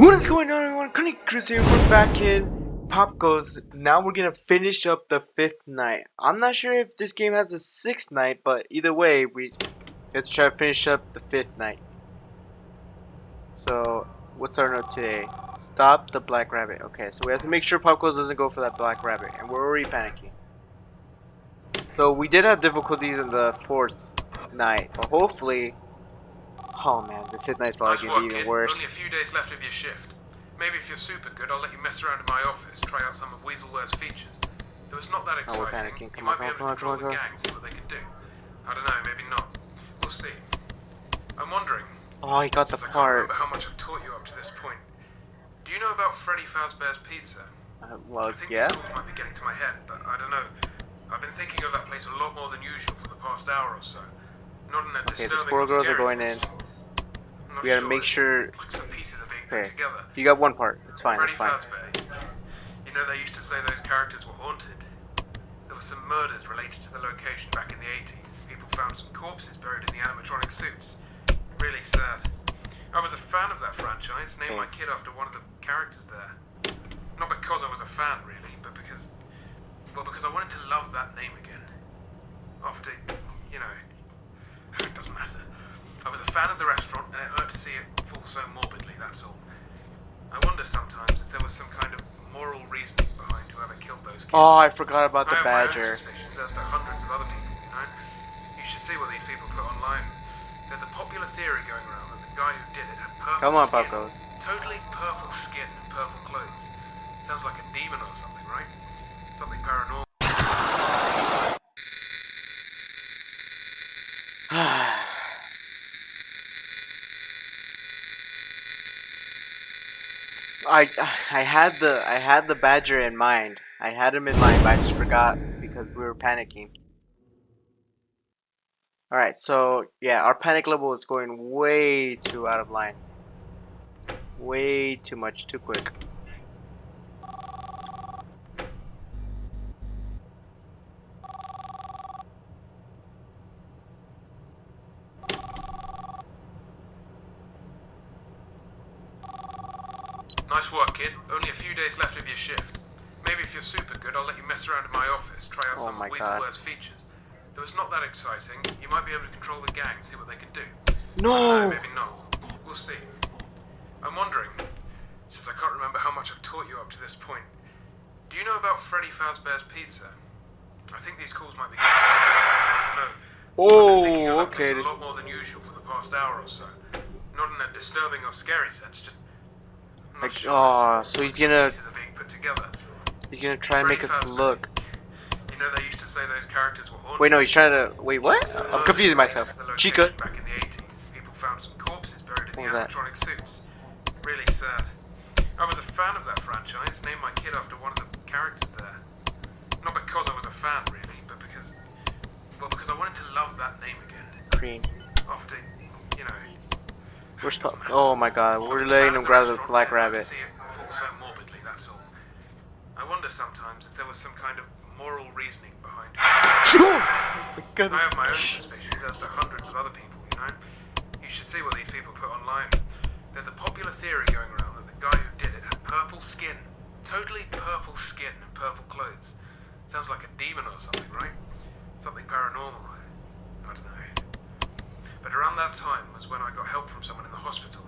What is going on, everyone? Connie Chris here. We're back in Popgoes. Now we're gonna finish up the 5th night. I'm not sure if this game has a 6th night, but either way, let's try to finish up the 5th night. So, what's our note today? Stop the black rabbit. Okay, so we have to make sure Popgoes doesn't go for that black rabbit, and we're already panicking. So we did have difficulties in the 4th night, but hopefully. Oh man, the 5th night's probably gonna be even worse. Only a few days left of your shift. Maybe if you're super good, I'll let you mess around in my office, try out some of Weaselware's features. Though it's not that exciting, we're panicking. you might be able to control the gang, see what they can do. I don't know, maybe not. We'll see. I'm wondering. Oh, he got the I can't part. remember how much I've taught you up to this point. Do you know about Freddy Fazbear's Pizza? Well, I think yeah. these thoughts might be getting to my head, but I don't know. I've been thinking of that place a lot more than usual for the past hour or so. Not in a Okay, the disturbing squirrel girls are scary going in. sense. We gotta make sure. Like some pieces are being put together. You got one part. It's fine. It's Freddy fine. Fazbear. You know, they used to say those characters were haunted. There were some murders related to the location back in the 80s. People found some corpses buried in the animatronic suits. Really sad. I was a fan of that franchise. Named my kid after one of the characters there. Not because I was a fan, really, but because I wanted to love that name again. After, you know, it doesn't matter. I was a fan of the restaurant, and it hurt to see it fall so morbidly, that's all. I wonder sometimes if there was some kind of moral reasoning behind whoever killed those kids. Oh, I forgot about the I have my own badger. suspicions as to hundreds of other people, you know? You should see what these people put online. There's a popular theory going around that the guy who did it had purple Come on, skin. Popgoes. Totally purple skin and purple clothes. Sounds like a demon or something, right? Something paranormal. I had the badger in mind. I had him in mind, but I just forgot because we were panicking. Alright, so yeah, our panic level is going way too out of line. Way too much, too quick. Nice work, kid. Only a few days left of your shift. Maybe if you're super good, I'll let you mess around in my office, try out some of Weaselware's features. Though it's not that exciting, you might be able to control the gang, see what they can do. No! Maybe not. We'll see. I'm wondering, since I can't remember how much I've taught you up to this point, do you know about Freddy Fazbear's Pizza? I think these calls might be good. No. Oh, okay. A lot more than usual for the past hour or so. Not in a disturbing or scary sense, just... Like, oh, so he's gonna try and make us look. You know, they used to say those characters were haunted. Wait, no, he's trying to. Wait, what? I'm confusing myself. Chica. Back in the 80s, people found some corpses buried in the What was that? animatronic suits. Really sad. I was a fan of that franchise. Named my kid after one of the characters there. Not because I was a fan, really, but because I wanted to love that name again. Green. After, you know. Oh my god, we're letting him grab the black rabbit. See it fall so morbidly, that's all. I wonder sometimes if there was some kind of moral reasoning behind it. I have my own suspicions as to hundreds of other people, you know? You should see what these people put online. There's a popular theory going around that the guy who did it had purple skin. Totally purple skin and purple clothes. Sounds like a demon or something, right? Something paranormal. I don't know. But around that time was when I got help from someone in the hospital.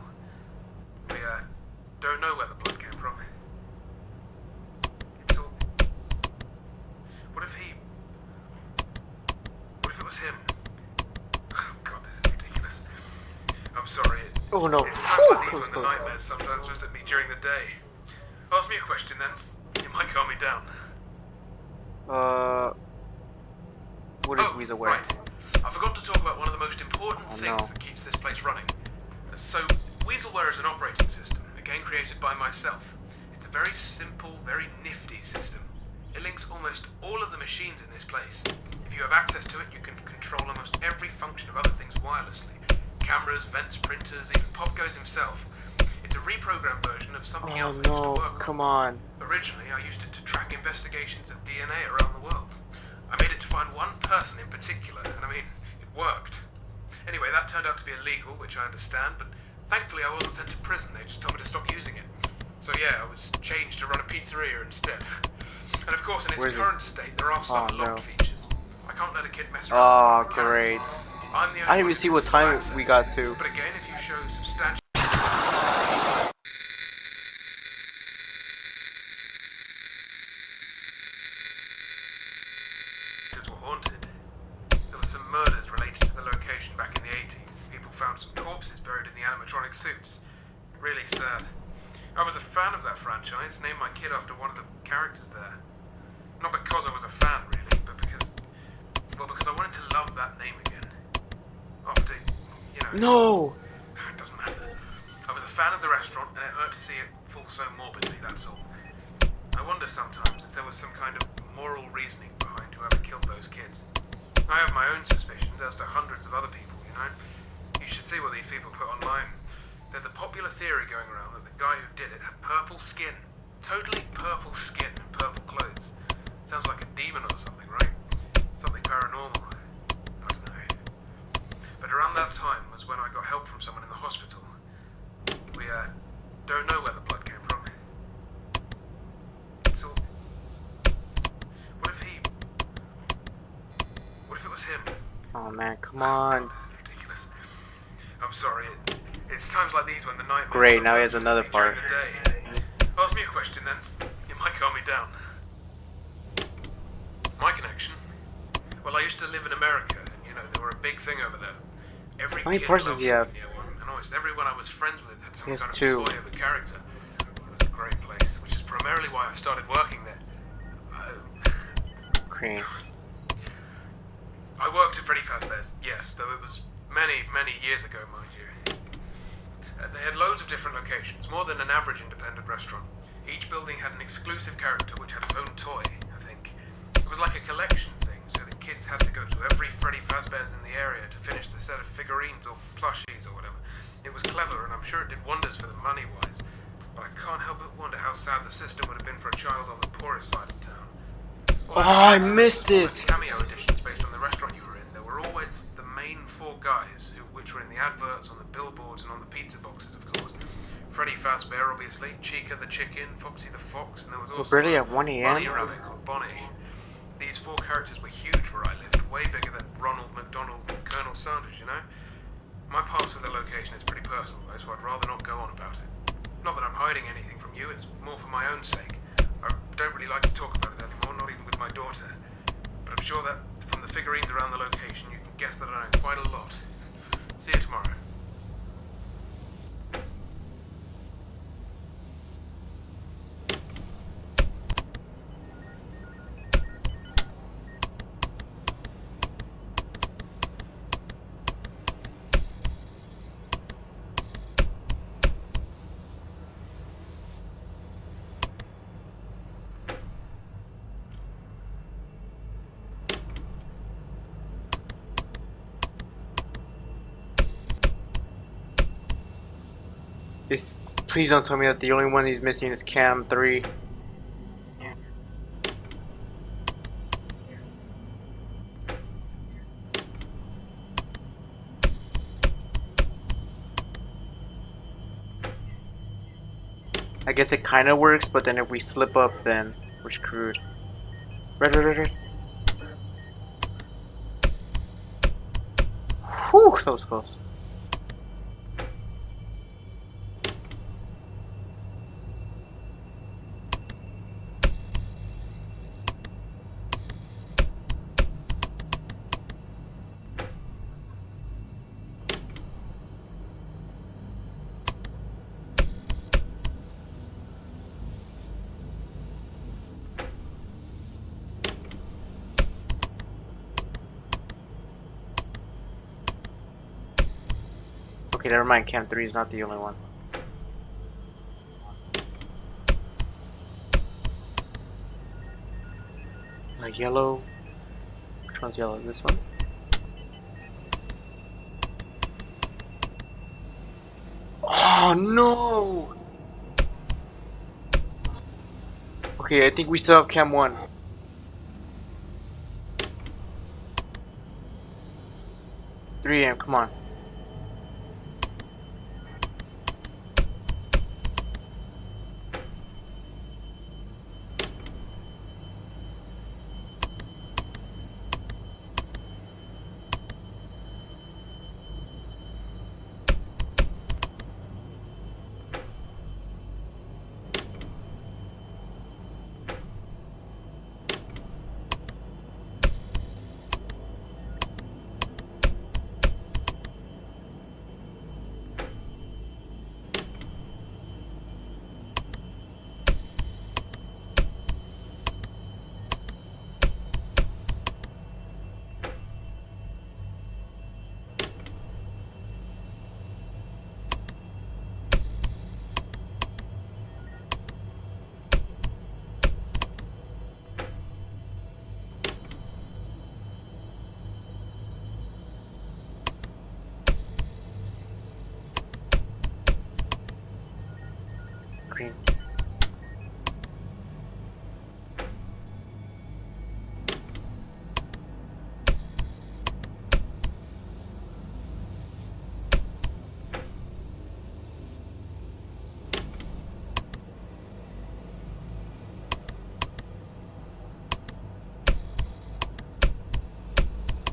We, don't know where the blood came from. It's all... What if it was him? Oh god, this is ridiculous. I'm sorry. Oh no. It sounds like these when the nightmares sometimes visit me during the day. Ask me a question then. It might calm me down. What is Weaselware? Right. I forgot to talk about one of the most important things that keeps this place running. So, Weaselware is an operating system, again created by myself. It's a very simple, very nifty system. It links almost all of the machines in this place. If you have access to it, you can control almost every function of other things wirelessly. Cameras, vents, printers, even Popgoes himself. It's a reprogrammed version of something else I used to work on. Come on. Originally, I used it to track investigations of DNA around the world. I made it to find one person in particular, and I mean, it worked. Anyway, that turned out to be illegal, which I understand, but thankfully I wasn't sent to prison. They just told me to stop using it. pizzeria instead. And of course, in Where its is it? current state, there are some Oh, locked no. features. I can't let a kid mess Oh, around. great. I'm the only I didn't one even see who what has full time access. we got to. But again, if you show substantial were haunted. There were some murders related to the location back in the 80s. People found some corpses buried in the animatronic suits. Really sad. I was a fan of that franchise, named my kid after one of the characters there. Not because I was a fan, really, but because I wanted to love that name again. After, No! it doesn't matter. I was a fan of the restaurant, and it hurt to see it fall so morbidly, that's all. I wonder sometimes if there was some kind of moral reasoning behind whoever killed those kids. I have my own suspicions, as do hundreds of other people, you know? You should see what these people put online. There's a popular theory going around that the guy who did it had purple skin. Totally purple skin and purple clothes. Sounds like a demon or something, right? Something paranormal. I don't know. But around that time was when I got help from someone in the hospital. We, don't know where the blood came from. So, what if it was him? Oh man, come on. This is ridiculous. I'm sorry. It's times like these when the nightmares. Great, now he has another part. Ask me a question then. It might calm me down. My connection? Well, I used to live in America, and they were a big thing over there. How many parts does he have? And almost everyone I was friends with had some He has kind of two. toy of a character. It was a great place, which is primarily why I started working there. Crane. I worked at Freddy Fazbear's, yes, though it was many, many years ago, mind you. They had loads of different locations, more than an average independent restaurant. Each building had an exclusive character which had its own toy, I think. It was like a collection thing, so the kids had to go to every Freddy Fazbear's in the area to finish the set of figurines or plushies or whatever. It was clever, and I'm sure it did wonders for them money-wise. But I can't help but wonder how sad the system would have been for a child on the poorest side of town. Oh, I missed it! Cameo editions based on the restaurant you were in. There were always the main four guys, which were in the adverts, on the billboards, and on the pizza boxes, of course. Freddy Fazbear, obviously, Chica the chicken, Foxy the fox, and there was also really at 1 a.m.? Bunny Rabbit called Bonnie. These four characters were huge where I lived, way bigger than Ronald McDonald and Colonel Sanders, you know? My past with the location is pretty personal, though, so I'd rather not go on about it. Not that I'm hiding anything from you, it's more for my own sake. I don't really like to talk about it anymore, not even with my daughter. But I'm sure that from the figurines around the location, you can guess that I know quite a lot. See you tomorrow. Please don't tell me that the only one he's missing is Cam 3. I guess it kind of works, but then if we slip up, then we're screwed. Red. Whew, that was close. Okay, never mind. Cam 3 is not the only one. Yellow. Which one's yellow? This one? Oh no! Okay, I think we still have Cam 1. Three AM, come on. Green.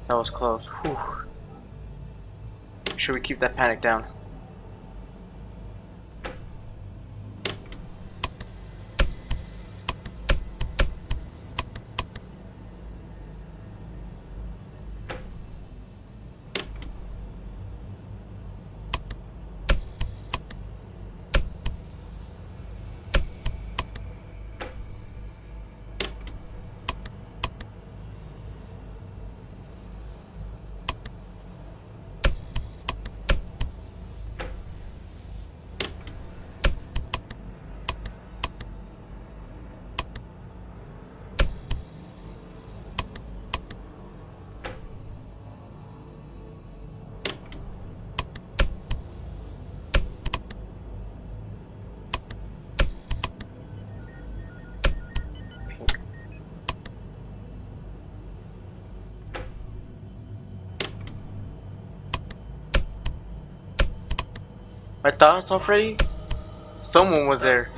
That was close. Whew. Should we keep that panic down? Pink. My thoughts already? Someone was there.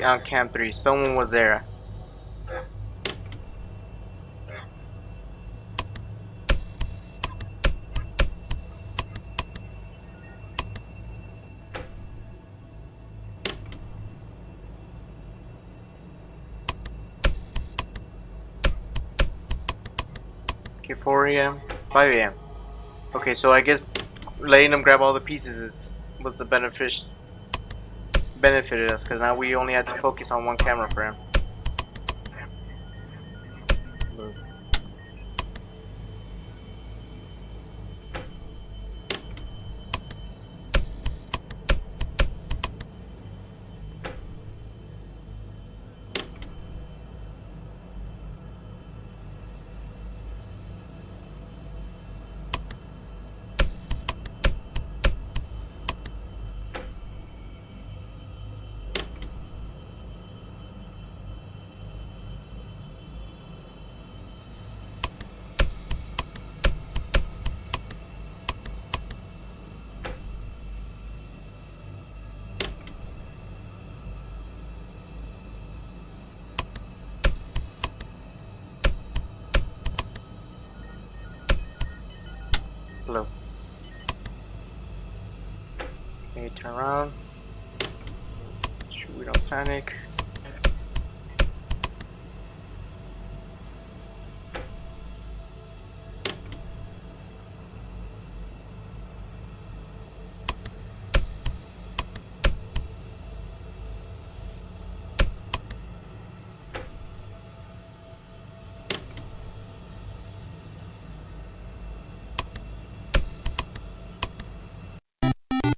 On Camp 3, someone was there. Okay, 4 a.m., 5 a.m. Okay, so I guess letting them grab all the pieces was the benefited us, because now we only had to focus on one camera for him. Hello. Okay, turn around. Sure we don't panic.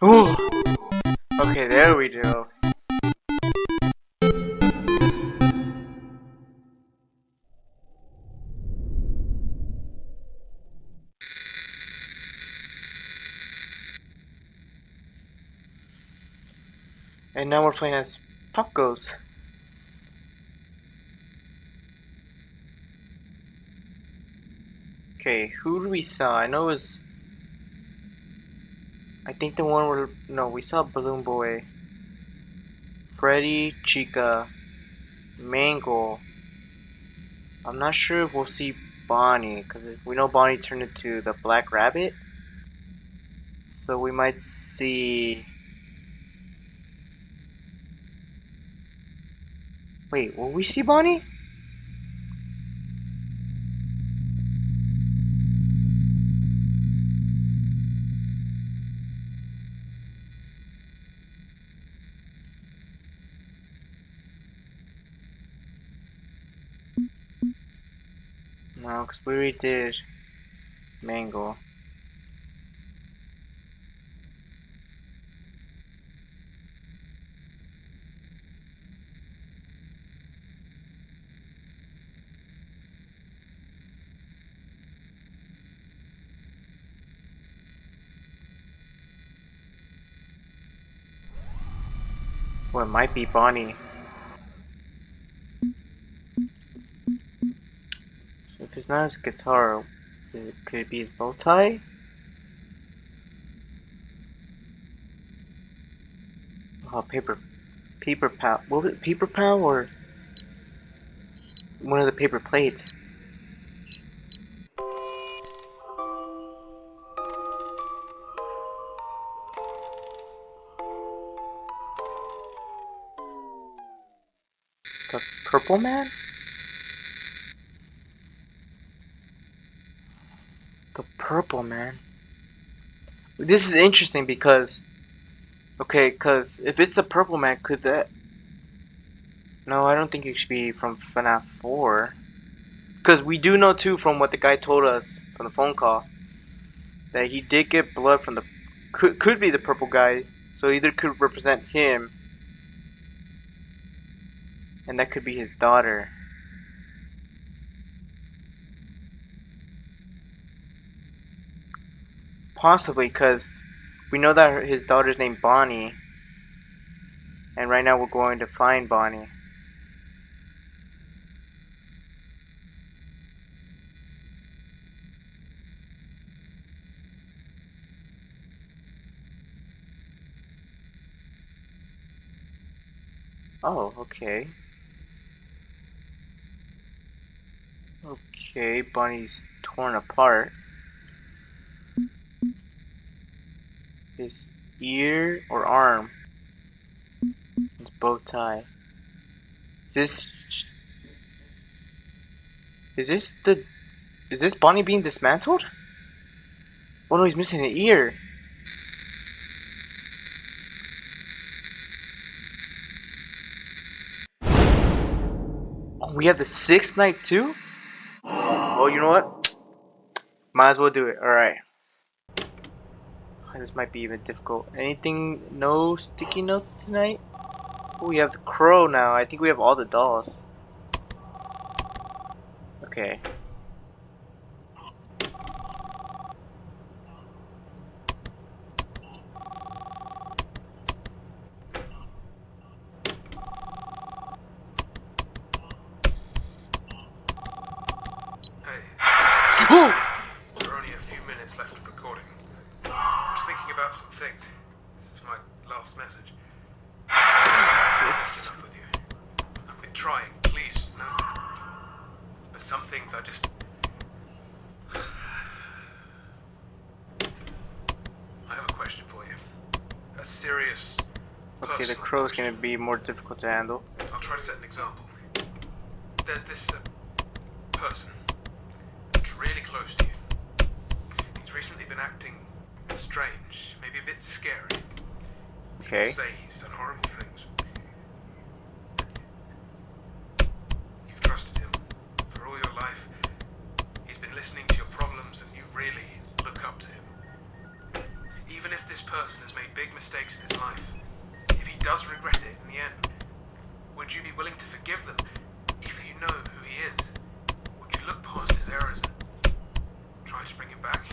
Ooh. Okay, there we go. And now we're playing as Popgoes. Okay, who do we saw? I know it was. I think the one where. No, we saw Balloon Boy, Freddy, Chica, Mangle. I'm not sure if we'll see Bonnie, because we know Bonnie turned into the Black Rabbit. So we might see. Wait, will we see Bonnie? No, because we already did Mangle. Well, it might be Bonnie. So if it's not his guitar, could it be his bow tie? Oh, paper pal. What was it? Paper pal or one of the paper plates? The purple man? The purple man. This is interesting because, okay, because if it's the purple man, could that? No, I don't think it should be from FNAF 4. Because we do know too from what the guy told us from the phone call that he did get blood from the could be the purple guy. So either could represent him, and that could be his daughter. Possibly, because we know that his daughter's named Bonnie, and right now we're going to find Bonnie. Oh, okay. Okay, Bonnie's torn apart. His ear or arm. His bow tie. Is this... Is this the... Is this Bonnie being dismantled? Oh no, he's missing an ear. Oh, we have the 6th night too? Oh, you know what? Might as well do it. Alright. This might be even difficult. Anything? No sticky notes tonight? Oh, we have the crow now. I think we have all the dolls. Okay. Hey, Oh! there are only a few minutes left of recording. I was thinking about some things. This is my last message. I'm honest enough with you. I've been trying, please, know that. But some things I just... I have a question for you. A serious... Okay, the crow's gonna be more difficult to handle. I'll try to set an example. There's this person that's really close to you. He's recently been acting strange, maybe a bit scary. Okay. People say he's done horrible things. You've trusted him for all your life. He's been listening to your problems and you really look up to him. Even if this person has made big mistakes in his life, if he does regret it in the end, would you be willing to forgive them if you know who he is? Would you look past his errors and try to bring him back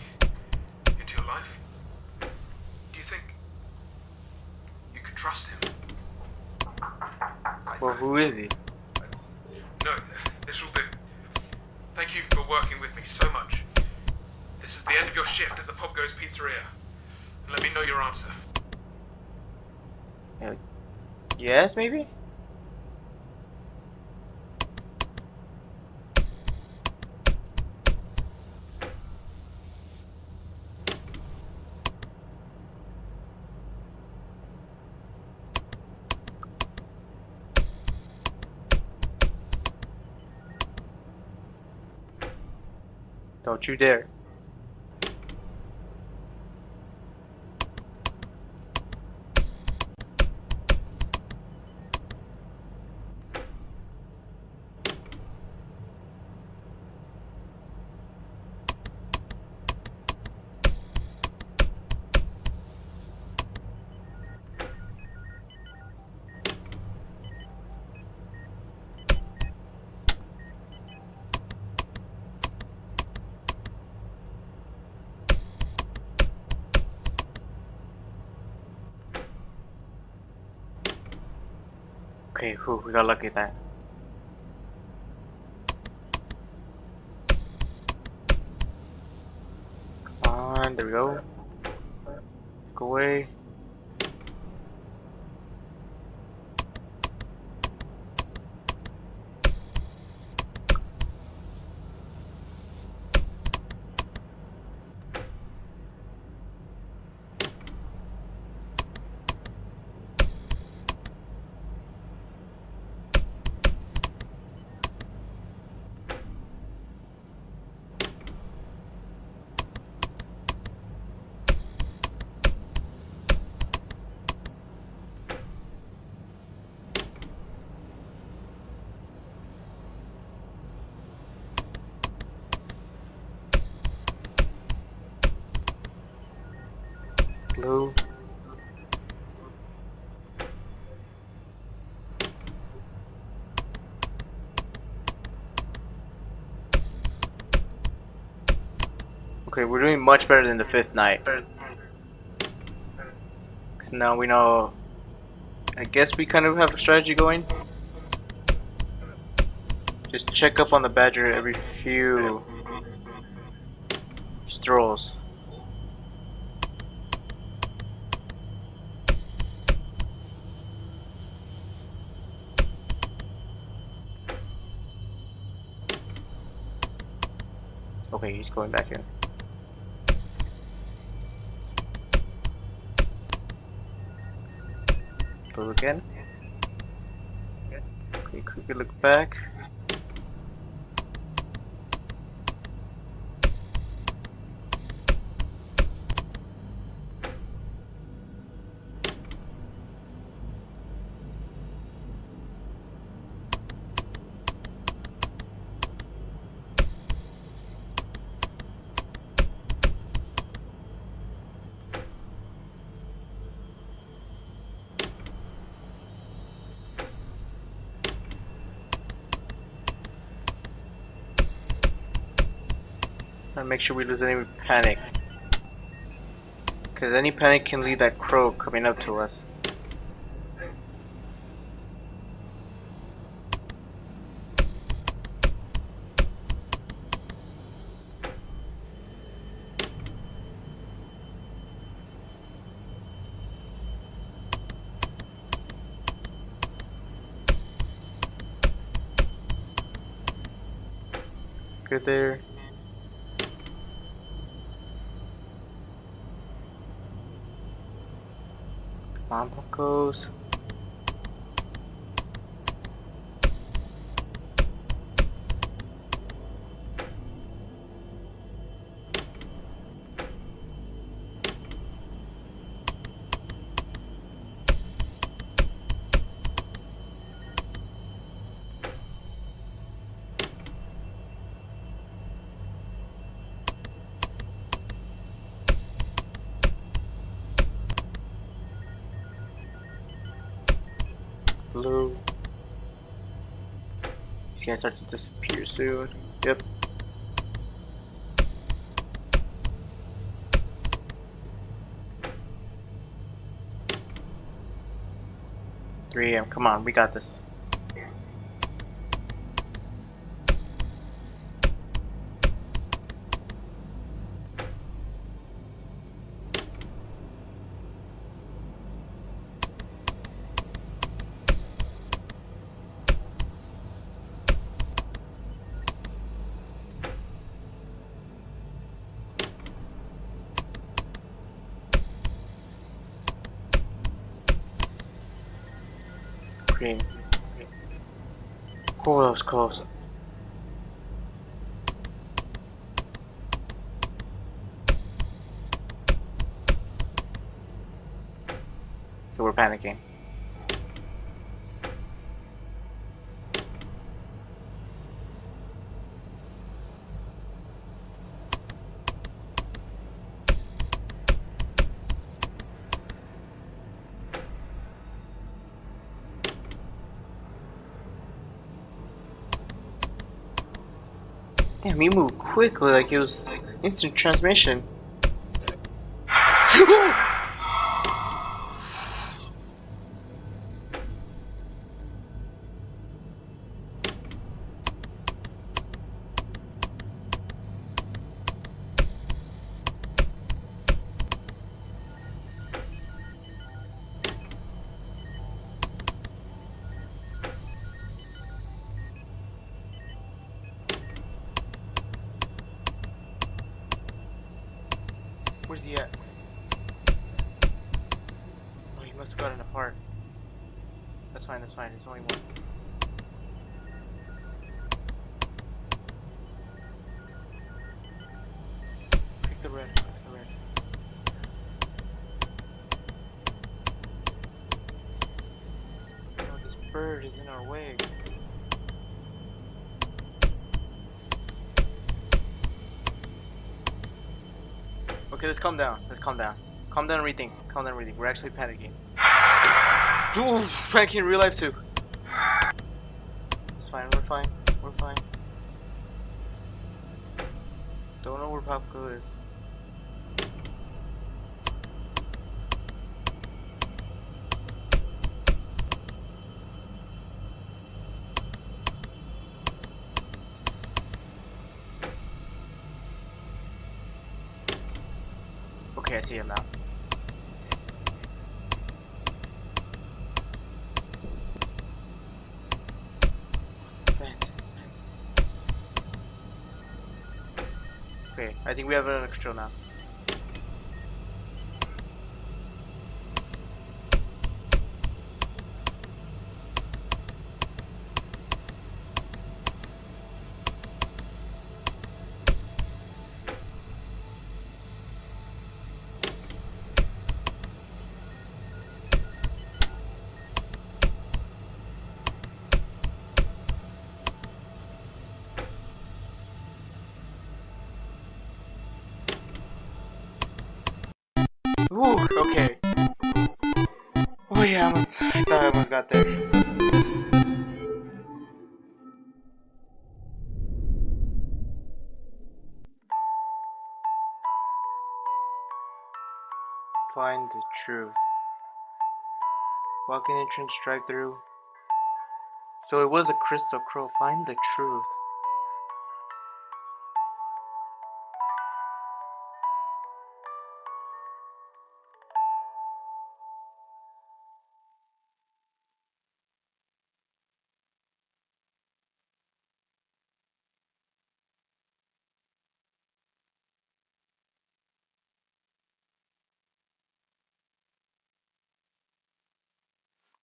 into your life? Do you think you could trust him? Well, who is he? No, this will do. Thank you for working with me so much. This is the end of your shift at the Popgoes Pizzeria. Let me know your answer. Yes, maybe? Don't you dare. Okay, whew, we got lucky at that. Come on, there we go. Go away. Blue. Okay, we're doing much better than the 5th night. So now we know. I guess we kind of have a strategy going. Just check up on the badger every few strolls. Okay, he's going back in. Blue again. Okay, quickly look back. And make sure we lose any panic. Because any panic can lead that crow coming up to us. Good there. Come on, Popgoes. Blue. He's gonna start to disappear soon. Yep. Three AM. Come on, we got this. Green. Oh, that was close. Okay, we're panicking. Damn, he moved quickly like it was instant transmission. Got it apart. That's fine, that's fine. There's only one. Pick the red, pick the red. Oh, this bird is in our way. Okay, let's calm down. Let's calm down. Calm down and rethink. Calm down and rethink. We're actually panicking. Ooh, panicking in real life too. It's fine, we're fine. We're fine. Don't know where Popgoes is. Okay, I see him now. Vent. Okay, I think we have it under control now. Ooh, okay. Oh yeah, I thought I almost got there. Find the truth. Walk-in entrance, drive-through. So it was a crystal crow. Find the truth.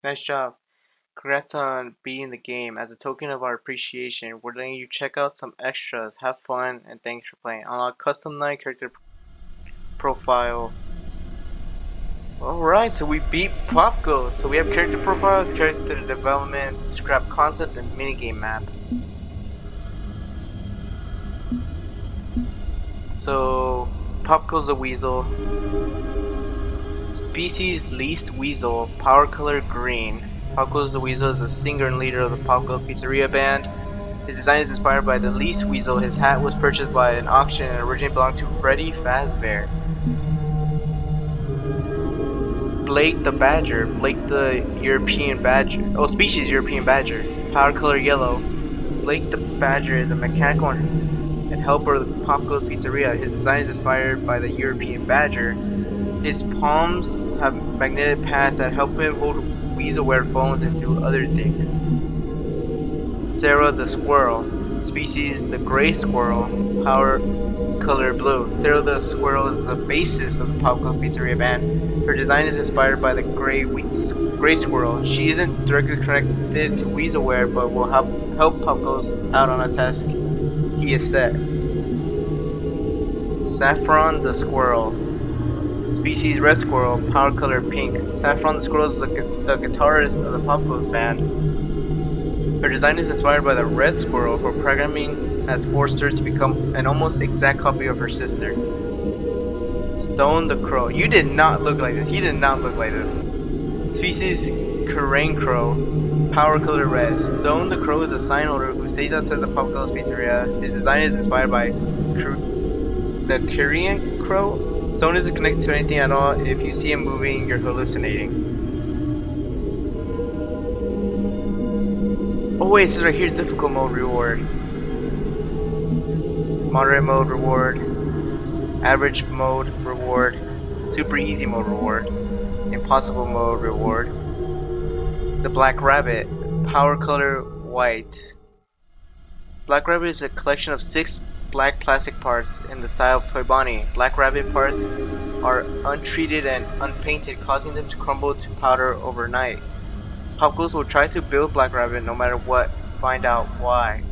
Nice job. Congrats on beating the game. As a token of our appreciation, we're letting you check out some extras. Have fun and thanks for playing. Unlock custom night character profile. Alright, so we beat Popgoes. So we have character profiles, character development, scrap concept, and minigame map. So Popgoes the Weasel. Species least weasel, power color green. Popgoes the Weasel is a singer and leader of the Popgoes Pizzeria band. His design is inspired by the least weasel. His hat was purchased by an auction and originally belonged to Freddy Fazbear. Blake the Badger. Blake the European Badger. Oh, species European Badger. Power color yellow. Blake the Badger is a mechanical and helper of the Popgoes Pizzeria. His design is inspired by the European Badger. His palms have magnetic pads that help him hold weaselware phones and do other things. Sarah the Squirrel. Species the Gray Squirrel. Power color blue. Sarah the Squirrel is the bassist of the Popgoes Pizzeria band. Her design is inspired by the Gray Squirrel. She isn't directly connected to weaselware, but will help Popgoes out on a task he is set. Saffron the Squirrel. Species Red Squirrel, power color pink. Saffron the Squirrel is the guitarist of the Popgoes band. Her design is inspired by the Red Squirrel. Her programming has forced her to become an almost exact copy of her sister. Stone the Crow. You did not look like this. He did not look like this. Species Crane Crow, power color red. Stone the Crow is a sign holder who stays outside the Popgoes Pizzeria. His design is inspired by the Korean Crow. Stone isn't connected to anything at all. If you see him moving, you're hallucinating. Oh wait, it says right here, difficult mode reward. Moderate mode reward. Average mode reward. Super easy mode reward. Impossible mode reward. The Black Rabbit, power color white. Black Rabbit is a collection of 6 black plastic parts in the style of Toy Bonnie. Black Rabbit parts are untreated and unpainted, causing them to crumble to powder overnight. Popgoes will try to build Black Rabbit no matter what. Find out why.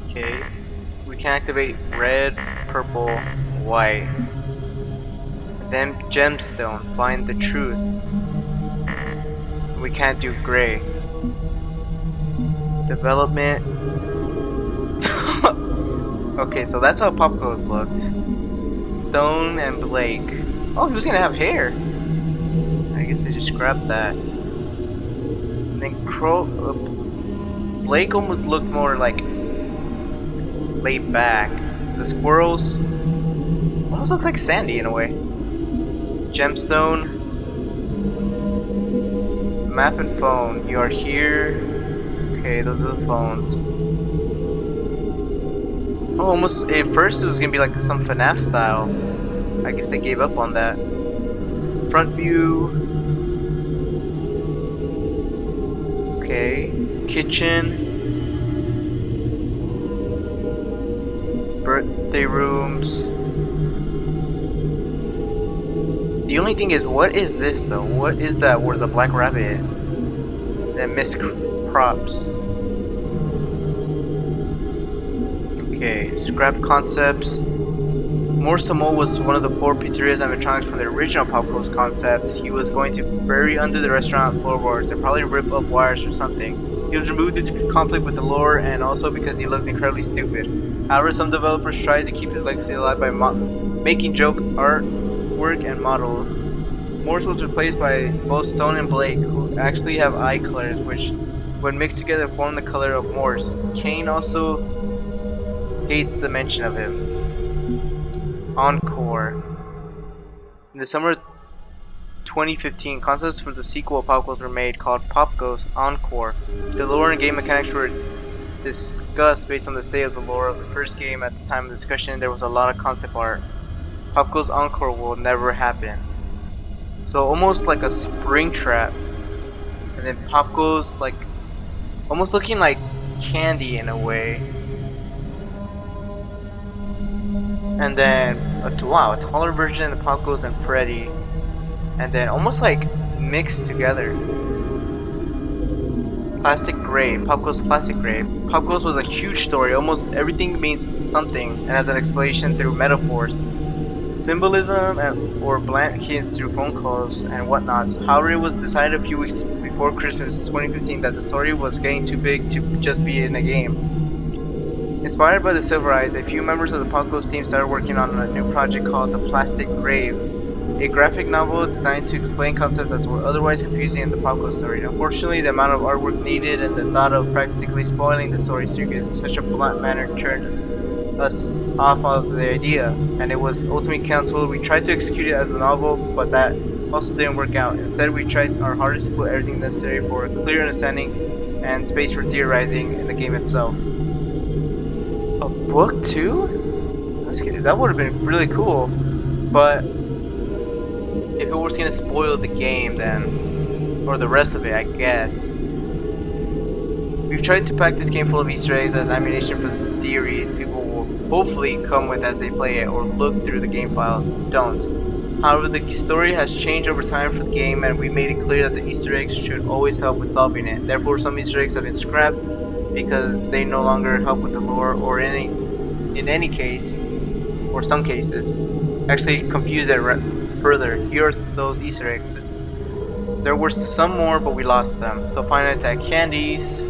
Okay. We can activate red, purple, white. Then gemstone. Find the truth. We can't do gray. Development. Okay, so that's how Popgoes looked. Stone and Blake. Oh, he was gonna have hair. I guess I just grabbed that. And then Blake almost looked more like laid back. The squirrels almost looks like Sandy in a way. Gemstone. Map and phone. You are here. Okay, those are the phones. Oh, almost at first it was gonna be like some FNAF style. I guess they gave up on that. Front view. Okay. Kitchen. Birthday rooms. The only thing is, what is this though? What is that where the Black Rabbit is? That missed props. Okay, scrap concepts. Morsamo was one of the 4 pizzerias animatronics from the original Popgoes concept. He was going to bury under the restaurant floorboards and probably rip up wires or something. He was removed due to conflict with the lore and also because he looked incredibly stupid. However, some developers tried to keep his legacy alive by making joke artwork and models. Morse was replaced by both Stone and Blake, who actually have eye colors, which, when mixed together, form the color of Morse. Kane also hates the mention of him. Encore. In the summer 2015, concepts for the sequel of Popgoes were made, called Popgoes Encore. The lore and game mechanics were discussed based on the state of the lore of the first game. At the time of the discussion, there was a lot of concept art. Popgoes Encore will never happen. So almost like a spring trap, and then Popgoes like almost looking like candy in a way. And then a taller version of Popgoes and Freddy, and then almost like mixed together. Plastic Gray, Popgoes Plastic Gray. Popgoes was a huge story. Almost everything means something and has an explanation through metaphors, symbolism, or blunt hints through phone calls and whatnot. However, it was decided a few weeks before Christmas 2015 that the story was getting too big to just be in a game. Inspired by the Silver Eyes, a few members of the Popgoes team started working on a new project called The Plastic Grave, a graphic novel designed to explain concepts that were otherwise confusing in the Popgoes story. Unfortunately, the amount of artwork needed and the thought of practically spoiling the story series in such a blunt manner turned us off of the idea, and it was ultimately cancelled. We tried to execute it as a novel, but that also didn't work out. Instead, we tried our hardest to put everything necessary for a clear understanding and space for theorizing in the game itself. A book too? That would have been really cool, but if it was gonna spoil the game, then, or the rest of it, I guess. We've tried to pack this game full of Easter eggs as ammunition for the theories people will hopefully come with as they play it or look through the game files. Don't. However, the story has changed over time for the game, and we made it clear that the Easter eggs should always help with solving it. Therefore, some Easter eggs have been scrapped because they no longer help with the lore, or in any case, or some cases, actually confuse it further. Here are those Easter eggs. There were some more, but we lost them. So Five Nights at Candy's,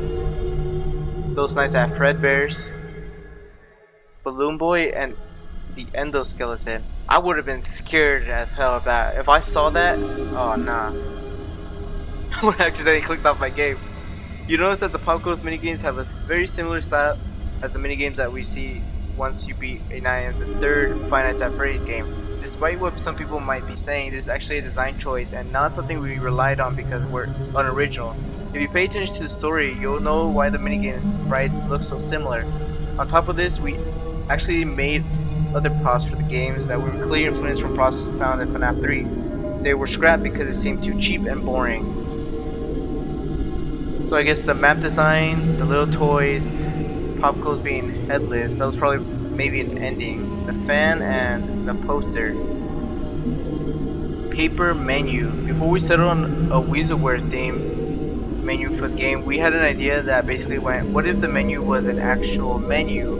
Those Nights at Fredbear's, Balloon Boy, and the Endoskeleton. I would have been scared as hell of that. If I saw that, oh nah. I would have accidentally clicked off my game. You notice that the Popgoes minigames have a very similar style as the minigames that we see once you beat a night in the third Five Nights at Freddy's game. Despite what some people might be saying, this is actually a design choice and not something we relied on because we're unoriginal. If you pay attention to the story, you'll know why the minigames sprites look so similar. On top of this, we actually made other props for the games that were clearly influenced from props found in FNAF 3. They were scrapped because it seemed too cheap and boring. So I guess the map design, the little toys, Popgoes being headless, that was probably maybe an ending. The fan and the poster. Paper menu. Before we settled on a Weaselware theme menu for the game, we had an idea that basically went, what if the menu was an actual menu?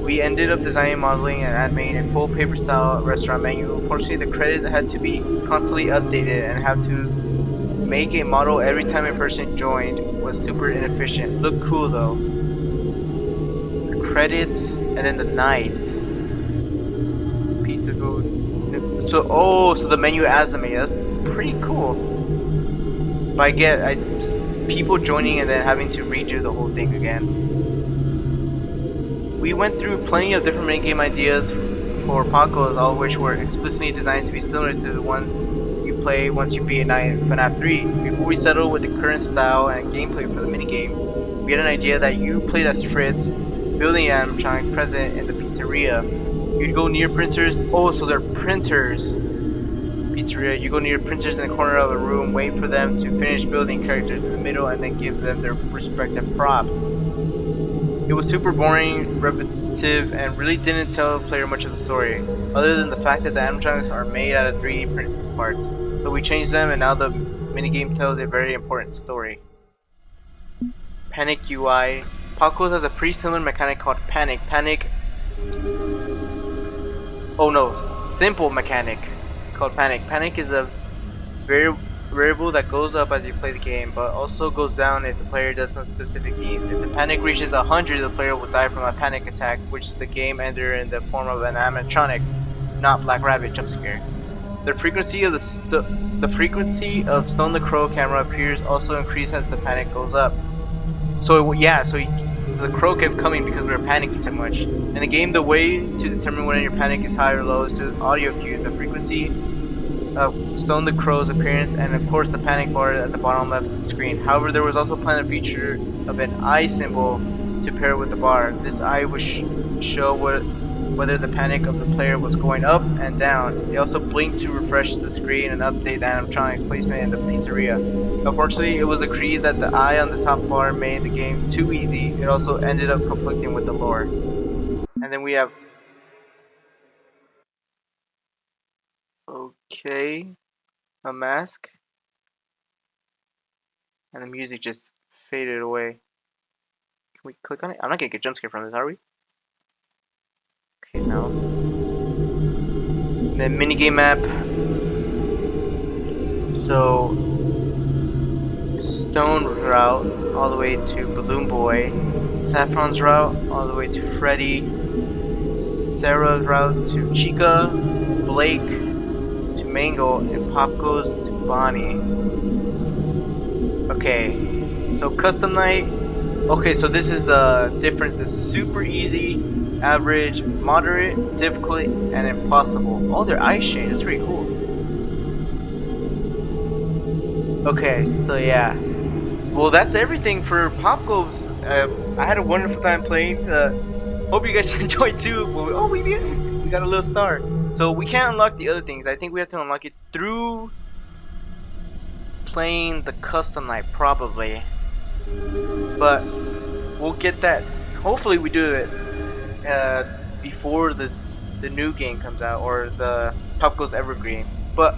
We ended up designing, modeling, and animating a full paper style restaurant menu. Unfortunately, the credits had to be constantly updated and have to make a model every time a person joined was super inefficient. Looked cool though. The credits and then the nights. Pizza food. So the menu as a menu. That's pretty cool. But people joining and then having to redo the whole thing again. We went through plenty of different minigame ideas for Popgoes, all of which were explicitly designed to be similar to the ones you play once you beat FNAF 3. Before we settled with the current style and gameplay for the minigame, we had an idea that you played as Fritz, building an animatronic present in the pizzeria. You'd go near printers. Oh, so they're printers. Pizzeria. You go near printers in the corner of a room, wait for them to finish building characters in the middle, and then give them their respective props. It was super boring, repetitive, and really didn't tell the player much of the story, other than the fact that the animatronics are made out of 3D printed parts. So we changed them, and now the minigame tells a very important story. Panic UI. Popgoes has a pretty similar mechanic called Panic. Simple mechanic called Panic. Panic is a variable that goes up as you play the game, but also goes down if the player does some specific things. If the panic reaches 100, the player will die from a panic attack, which is the game ender in the form of an animatronic, not Black Rabbit jump scare. The frequency of Stone the Crow camera appears also increase as the panic goes up. So the crow kept coming because we were panicking too much. In the game, the way to determine whether your panic is high or low is through audio cues, the frequency of Stone the Crow's appearance, and of course the panic bar at the bottom left of the screen. However, there was also planned a feature of an eye symbol to pair with the bar. This eye would show whether the panic of the player was going up and down. It also blinked to refresh the screen and update the animatronics placement in the pizzeria. Unfortunately, it was agreed that the eye on the top bar made the game too easy. It also ended up conflicting with the lore. And then we have a mask, and the music just faded away. Can we click on it? I'm not gonna get jump scare from this, are we? Okay, no. And then minigame map. So Stone route all the way to Balloon Boy, Saffron's route all the way to Freddy, Sarah's route to Chica, Blake to Mangle, and Popgoes to Bonnie. Okay, so custom night. Okay, so this is the super easy, average, moderate, difficult, and impossible. Oh, they're ice shade. That's pretty cool. Okay, so yeah. Well, that's everything for Popgoes. I had a wonderful time playing. Hope you guys enjoyed too. Oh, we did. We got a little star. So we can't unlock the other things. I think we have to unlock it through playing the custom night, probably. But we'll get that. Hopefully we do it before the new game comes out, or the Popgoes Evergreen. But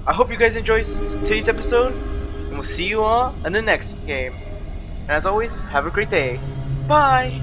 I hope you guys enjoyed today's episode, and we'll see you all in the next game. And as always, have a great day. Bye!